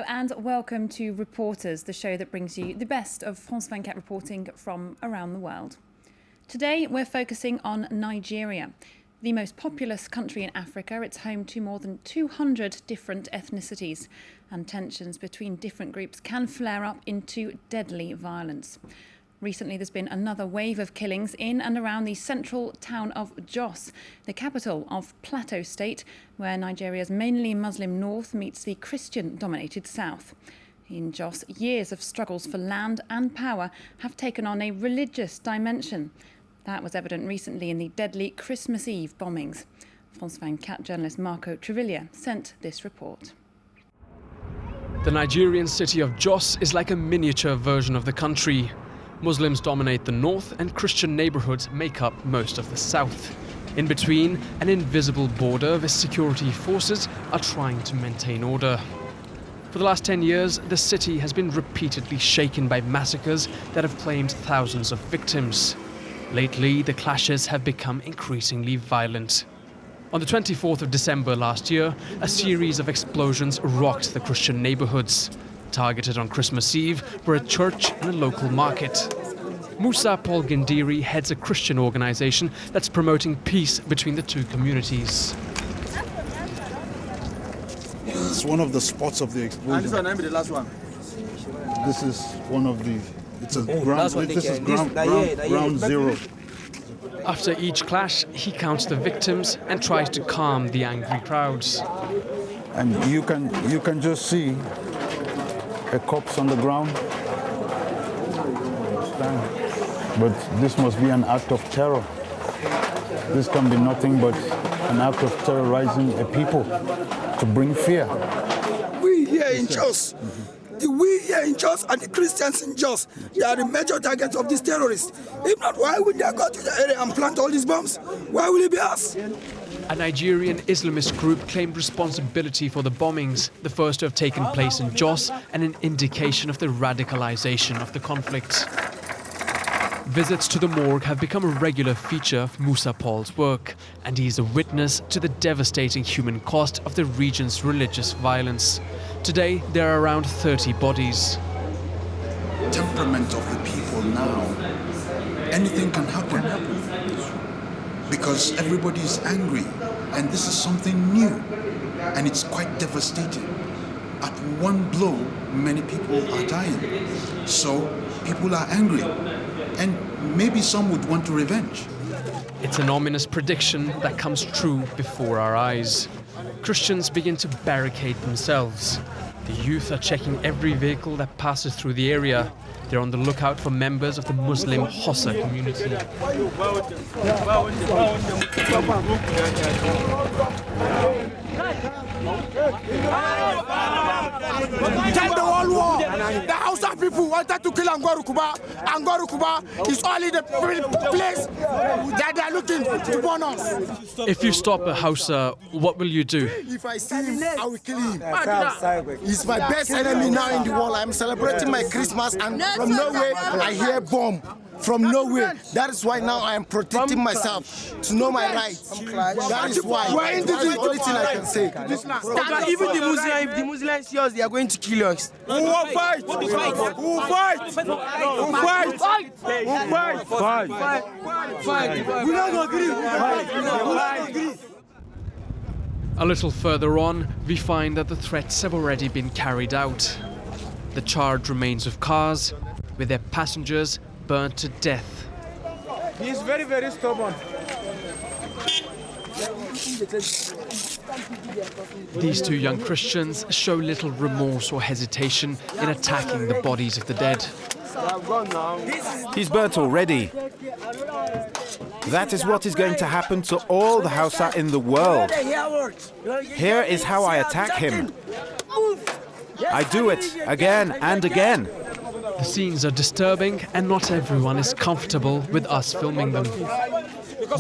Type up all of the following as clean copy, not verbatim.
and welcome to Reporters, the show that brings you the best of France 24 reporting from around the world. Today we're focusing on Nigeria, the most populous country in Africa. It's home to more than 200 different ethnicities, and tensions between different groups can flare up into deadly violence. Recently, there's been another wave of killings in and around the central town of Jos, the capital of Plateau State, where Nigeria's mainly Muslim north meets the Christian-dominated south. In Jos, years of struggles for land and power have taken on a religious dimension. That was evident recently in the deadly Christmas Eve bombings. France 24 journalist Marco Treviglia sent this report. The Nigerian city of Jos is like a miniature version of the country. Muslims dominate the north and Christian neighborhoods make up most of the south. In between, an invisible border where security forces are trying to maintain order. For the last 10 years, the city has been repeatedly shaken by massacres that have claimed thousands of victims. Lately, the clashes have become increasingly violent. On the 24th of December last year, a series of explosions rocked the Christian neighborhoods. Targeted on Christmas Eve were a church and a local market. Musa Paul Gendiri heads a Christian organization that's promoting peace between the two communities. It's one of the spots of the explosion. And the last one. This is one of the. It's a ground. This is ground zero. After each clash, he counts the victims and tries to calm the angry crowds. And you can just see a corpse on the ground. But this must be an act of terror. This can be nothing but an act of terrorizing a people to bring fear. We here in Jos, and the Christians in Jos, they are the major targets of these terrorists. If not, why would they go to the area and plant all these bombs? Why will it be us? A Nigerian Islamist group claimed responsibility for the bombings, the first to have taken place in Jos, and an indication of the radicalization of the conflict. Visits to the morgue have become a regular feature of Musa Paul's work, and he's a witness to the devastating human cost of the region's religious violence. Today, there are around 30 bodies. Temperament of the people now, anything can happen. Because everybody is angry, and this is something new, and it's quite devastating. At one blow, many people are dying. So people are angry, and maybe some would want to revenge. It's an ominous prediction that comes true before our eyes. Christians begin to barricade themselves. The youth are checking every vehicle that passes through the area. They're on the lookout for members of the Muslim Hossa community. Tell the whole world, the Hausa people wanted to kill Angwaru Kuba. Angwaru Kuba is only the place that they are looking to burn us. If you stop a Hausa, what will you do? If I see him, I will kill him. He's my best enemy now in the world. I'm celebrating my Christmas, and from nowhere I hear bomb. From nowhere. That is why now I am protecting myself to know my rights. That is why. That is the only thing I can say. Even the Muslims see us, they are going to kill us. Who will fight? Who will fight? Who will fight? Who will fight? Fight. We don't agree. A little further on, we find that the threats have already been carried out. The charred remains of cars, with their passengers burnt to death. He is very, very stubborn. These two young Christians show little remorse or hesitation in attacking the bodies of the dead. He's burnt already. That is what is going to happen to all the Hausa in the world. Here is how I attack him. I do it again and again. The scenes are disturbing, and not everyone is comfortable with us filming them.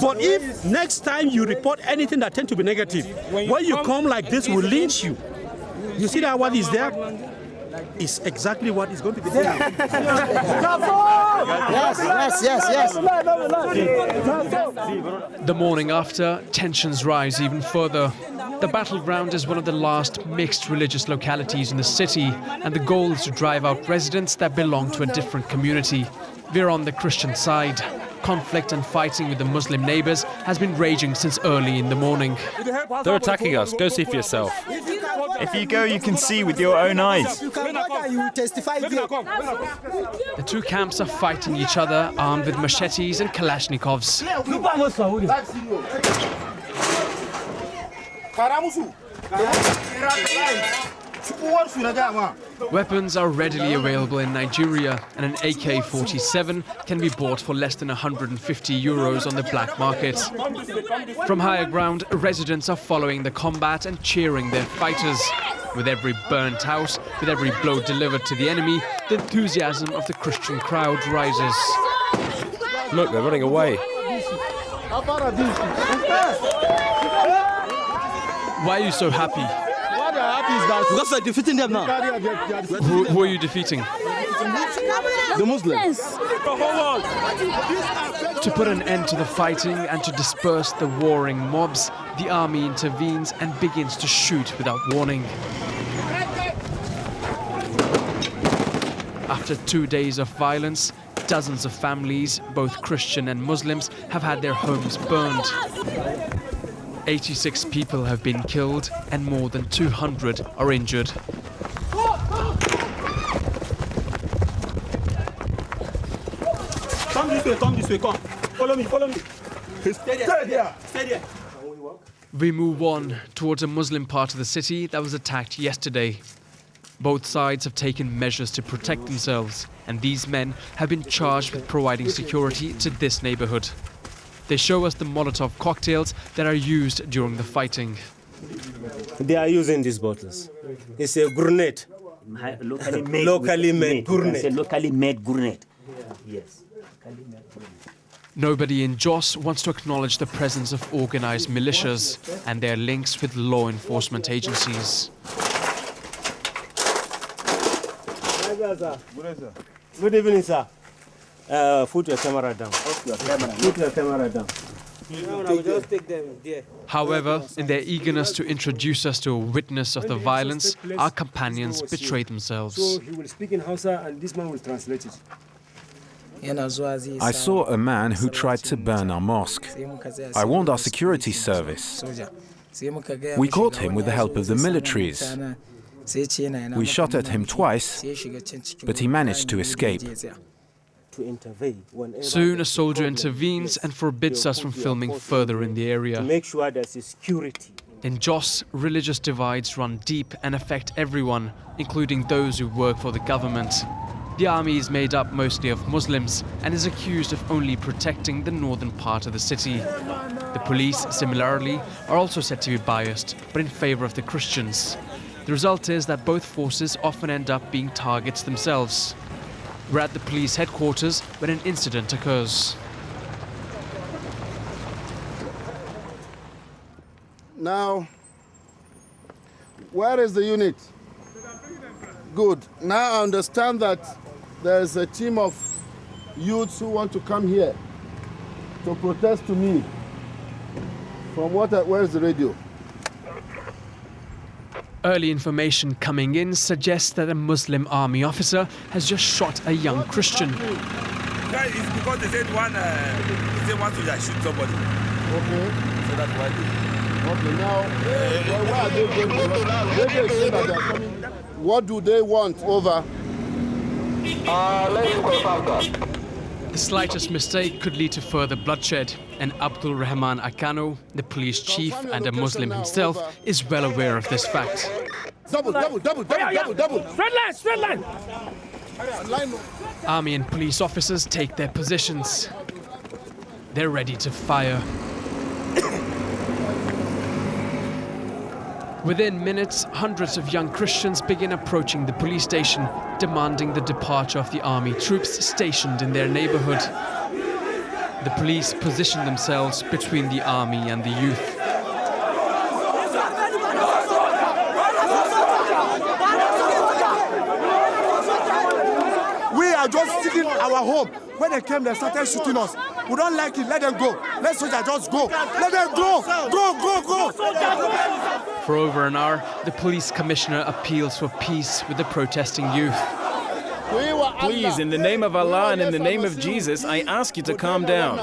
But if next time you report anything that tends to be negative, when you come like this, we'll lynch you. You see that what is there? Is exactly what is going to be there. Yes. The morning after, tensions rise even further. The battleground is one of the last mixed religious localities in the city, and the goal is to drive out residents that belong to a different community. We're on the Christian side. Conflict and fighting with the Muslim neighbors has been raging since early in the morning. They're attacking us. Go see for yourself. If you go, you can see with your own eyes. You will testify there. The two camps are fighting each other, armed with machetes and Kalashnikovs. Weapons are readily available in Nigeria, and an AK-47 can be bought for less than 150 euros on the black market. From higher ground, residents are following the combat and cheering their fighters. With every burnt house, with every blow delivered to the enemy, the enthusiasm of the Christian crowd rises. Look, they're running away. Why are you so happy? Because we're defeating them now. Who are you defeating? The Muslims. To put an end to the fighting and to disperse the warring mobs, the army intervenes and begins to shoot without warning. After 2 days of violence, dozens of families, both Christian and Muslims, have had their homes burned. 86 people have been killed and more than 200 are injured. Come this way, come. Follow me. Stay there. We move on towards a Muslim part of the city that was attacked yesterday. Both sides have taken measures to protect themselves, and these men have been charged with providing security to this neighborhood. They show us the Molotov cocktails that are used during the fighting. They are using these bottles. It's a grenade. Locally made grenade. It's a locally made grenade. Yes. Nobody in Jos wants to acknowledge the presence of organized militias and their links with law enforcement agencies. Good evening, sir. Put your camera down. Put your camera down. No, just take them there. However, in their eagerness to introduce us to a witness of the violence, our companions betray themselves. So he will speak in Hausa and this man will translate it. I saw a man who tried to burn our mosque. I warned our security service. We caught him with the help of the militaries. We shot at him twice, but he managed to escape. Soon a soldier intervenes and forbids us from filming further in the area. Make sure there's security. In Jos, religious divides run deep and affect everyone, including those who work for the government. The army is made up mostly of Muslims and is accused of only protecting the northern part of the city. The police, similarly, are also said to be biased, but in favor of the Christians. The result is that both forces often end up being targets themselves. We're at the police headquarters when an incident occurs. Now, where is the unit? Good. Now I understand that there's a team of youths who want to come here to protest to me. From where's the radio? Early information coming in suggests that a Muslim army officer has just shot a young Christian. It's because they said one wants to shoot somebody. Okay. So that's why Okay, now, where are they going to? They say that they're coming. What do they want? Over. The slightest mistake could lead to further bloodshed, and Abdul Rahman Akano, the police chief and a Muslim himself, is well aware of this fact. Double. Straight line. Army and police officers take their positions. They're ready to fire. Within minutes, hundreds of young Christians begin approaching the police station, demanding the departure of the army troops stationed in their neighborhood. The police position themselves between the army and the youth. We are just sitting in our home. When they came, they started shooting us. We don't like it. Let them go. Let soldiers just go. Let them go. Go. For over an hour, the police commissioner appeals for peace with the protesting youth. Please, in the name of Allah and in the name of Jesus, I ask you to calm down.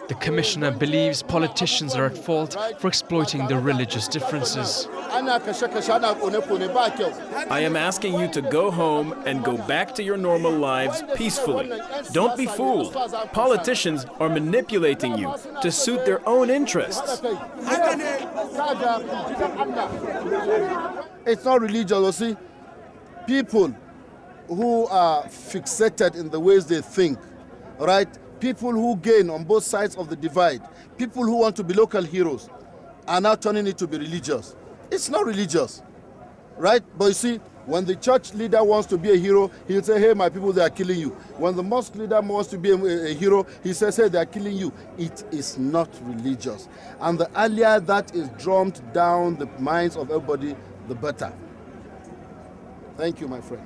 The commissioner believes politicians are at fault for exploiting the religious differences. I am asking you to go home and go back to your normal lives peacefully. Don't be fooled. Politicians are manipulating you to suit their own interests. It's not religious, you see. People who are fixated in the ways they think, right? People who gain on both sides of the divide, people who want to be local heroes, are now turning it to be religious. It's not religious, right? But you see, when the church leader wants to be a hero, he'll say, hey, my people, they are killing you. When the mosque leader wants to be a hero, he says, hey, they are killing you. It is not religious. And the earlier that is drummed down the minds of everybody, the better. Thank you, my friend.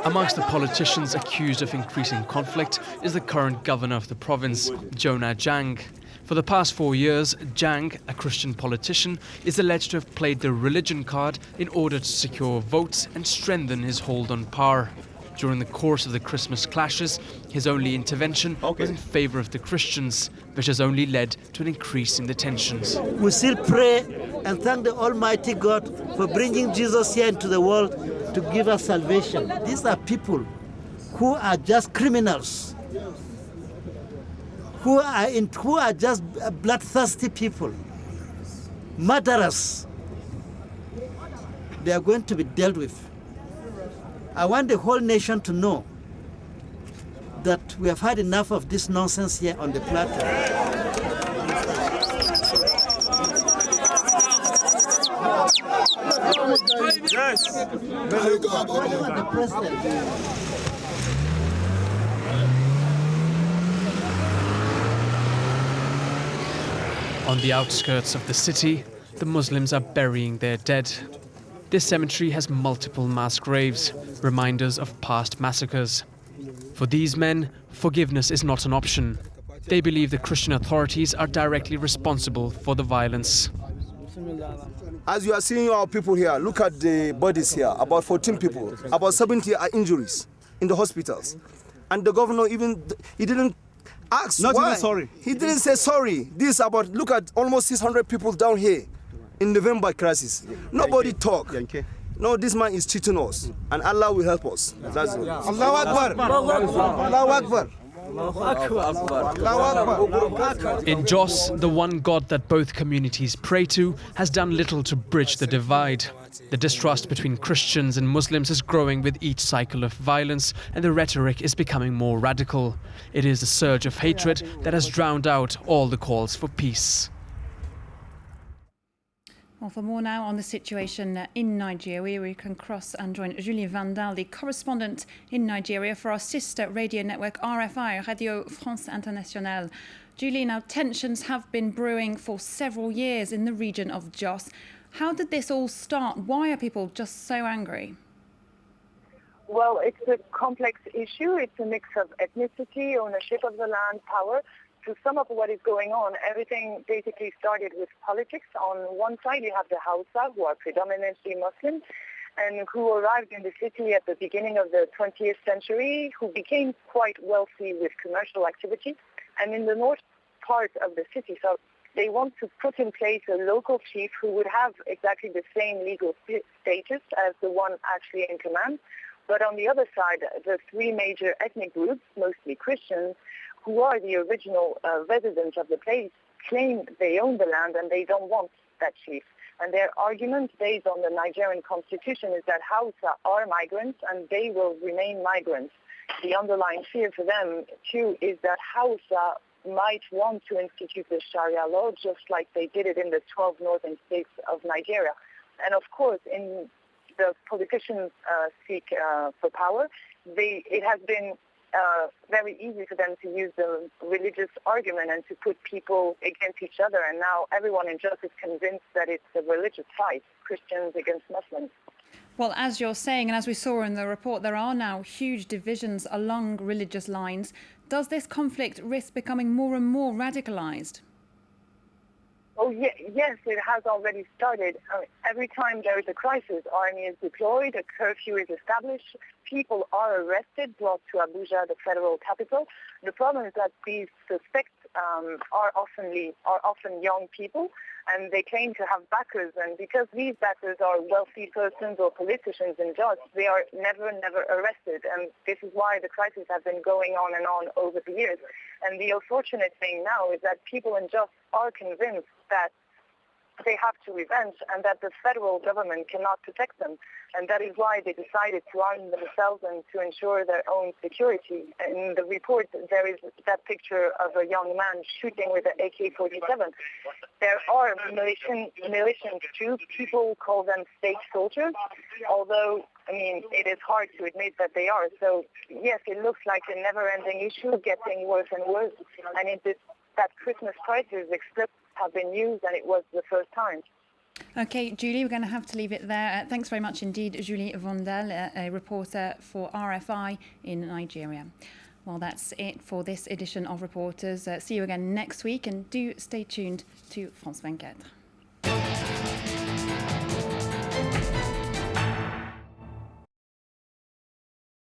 Amongst the politicians accused of increasing conflict is the current governor of the province, Jonah Jang. For the past 4 years, Jang, a Christian politician, is alleged to have played the religion card in order to secure votes and strengthen his hold on power. During the course of the Christmas clashes, his only intervention was in favor of the Christians, which has only led to an increase in the tensions. We still pray and thank the Almighty God for bringing Jesus here into the world to give us salvation. These are people who are just criminals, who are just bloodthirsty people, murderers. They are going to be dealt with. I want the whole nation to know that we have had enough of this nonsense here on the platform. Yes. On the outskirts of the city, the Muslims are burying their dead. This cemetery has multiple mass graves, reminders of past massacres. For these men, forgiveness is not an option. They believe the Christian authorities are directly responsible for the violence. As you are seeing our people here, look at the bodies here, about 14 people, about 70 are injuries in the hospitals. And the governor he didn't ask Not why. even sorry. He didn't say sorry. Look at almost 600 people down here in November crisis. Nobody talk. No, this man is cheating us, and Allah will help us. That's it. Allahu Akbar. Allahu Akbar. In Jos, the one God that both communities pray to has done little to bridge the divide. The distrust between Christians and Muslims is growing with each cycle of violence, and the rhetoric is becoming more radical. It is the surge of hatred that has drowned out all the calls for peace. Well, for more now on the situation in Nigeria, we can cross and join Julie Vandal, the correspondent in Nigeria for our sister radio network RFI, Radio France Internationale. Julie, now tensions have been brewing for several years in the region of Jos. How did this all start? Why are people just so angry? Well, it's a complex issue. It's a mix of ethnicity, ownership of the land, power. To sum up what is going on, everything basically started with politics. On one side, you have the Hausa, who are predominantly Muslim, and who arrived in the city at the beginning of the 20th century, who became quite wealthy with commercial activity. And in the north part of the city, so they want to put in place a local chief who would have exactly the same legal status as the one actually in command. But on the other side, the three major ethnic groups, mostly Christians, who are the original residents of the place, claim they own the land and they don't want that chief. And their argument based on the Nigerian constitution is that Hausa are migrants and they will remain migrants. The underlying fear for them, too, is that Hausa might want to institute the Sharia law just like they did it in the 12 northern states of Nigeria. And of course, in the politicians seek for power, it has been very easy for them to use the religious argument and to put people against each other. And now everyone in Jos is convinced that it's a religious fight, Christians against Muslims. Well, as you're saying, and as we saw in the report, there are now huge divisions along religious lines. Does this conflict risk becoming more and more radicalized? Oh, yes, it has already started. Every time there is a crisis, army is deployed, a curfew is established, people are arrested, brought to Abuja, the federal capital. The problem is that these suspects are often young people, and they claim to have backers. And because these backers are wealthy persons or politicians in Jos, they are never arrested. And this is why the crisis has been going on and on over the years. And the unfortunate thing now is that people in Jos are convinced that they have to revenge and that the federal government cannot protect them. And that is why they decided to arm themselves and to ensure their own security. In the report, there is that picture of a young man shooting with an AK-47. There are militiants too. People call them state soldiers, although, I mean, it is hard to admit that they are. So, yes, it looks like a never-ending issue, getting worse and worse. And in that Christmas crisis, explosives have been used, and it was the first time. Okay, Julie, we're going to have to leave it there. Thanks very much indeed, Julie Vondel, a reporter for RFI in Nigeria. Well, that's it for this edition of Reporters. See you again next week, and do stay tuned to France 24.